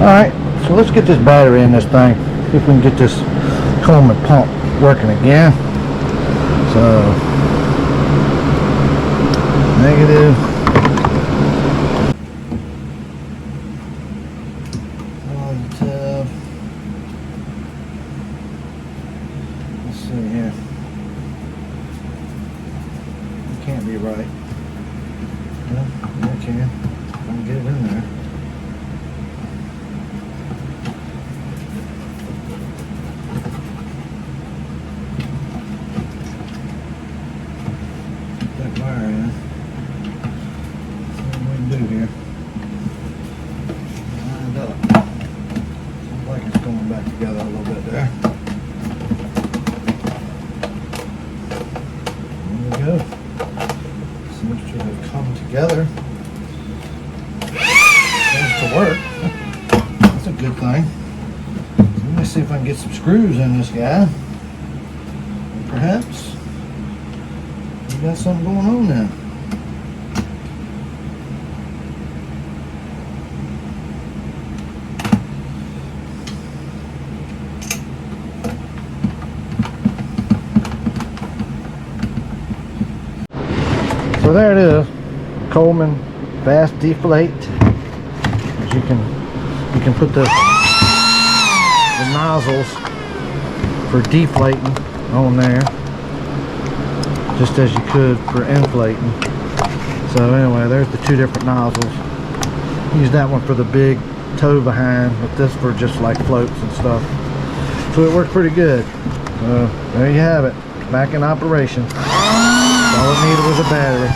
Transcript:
Alright, so let's get this battery in this thing. See if we can get this Coleman pump working again. So, negative. Positive. Let's see here. It can't be right. No, it can. I'm gonna get it in there. That wire in. That's what we can do here. Lined up. Looks like it's going back together a little bit there. There we go. Seems to have come together. Seems to work. That's a good thing. Let me see if I can get some screws in this guy. Perhaps we got something going on now. So there it is, Coleman fast deflate. As you can put the nozzles for deflating on there, just as you could for inflating. So anyway, there's the two different nozzles. Use that one for the big toe behind, but this for just like floats and stuff. So it works pretty good. So there you have it, back in operation. All it needed was a battery.